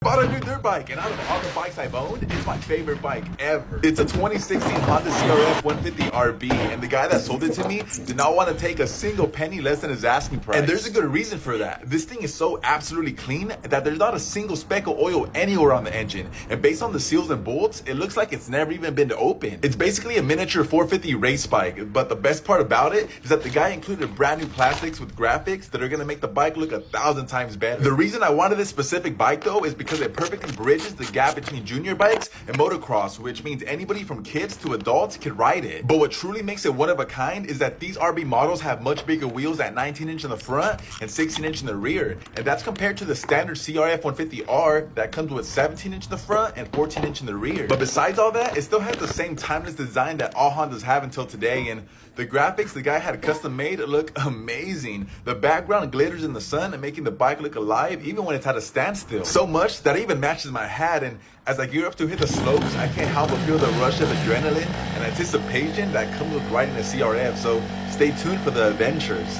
Bought a new dirt bike, and out of all the bikes I've owned, it's my favorite bike ever. It's a 2016 Honda CRF 150RB, and the guy that sold it to me did not want to take a single penny less than his asking price. And there's a good reason for that. This thing is so absolutely clean that there's not a single speck of oil anywhere on the engine. And based on the seals and bolts, it looks like it's never even been opened. It's basically a miniature 450 race bike, but the best part about it is that the guy included brand new plastics with graphics that are gonna make the bike look 1,000 times better. The reason I wanted this specific bike though is because it perfectly bridges the gap between junior bikes and motocross, which means anybody from kids to adults can ride it. But what truly makes it one of a kind is that these RB models have much bigger wheels at 19-inch in the front and 16-inch in the rear, and that's compared to the standard CRF 150R that comes with 17-inch in the front and 14-inch in the rear. But besides all that, it still has the same timeless design that all Hondas have until today, and the graphics the guy had custom made look amazing. The background glitters in the sun and making the bike look alive even when it's at a standstill. So much that it even matches my hat, and as I gear up to hit the slopes, I can't help but feel the rush of adrenaline and anticipation that comes with riding a CRF, so stay tuned for the adventures.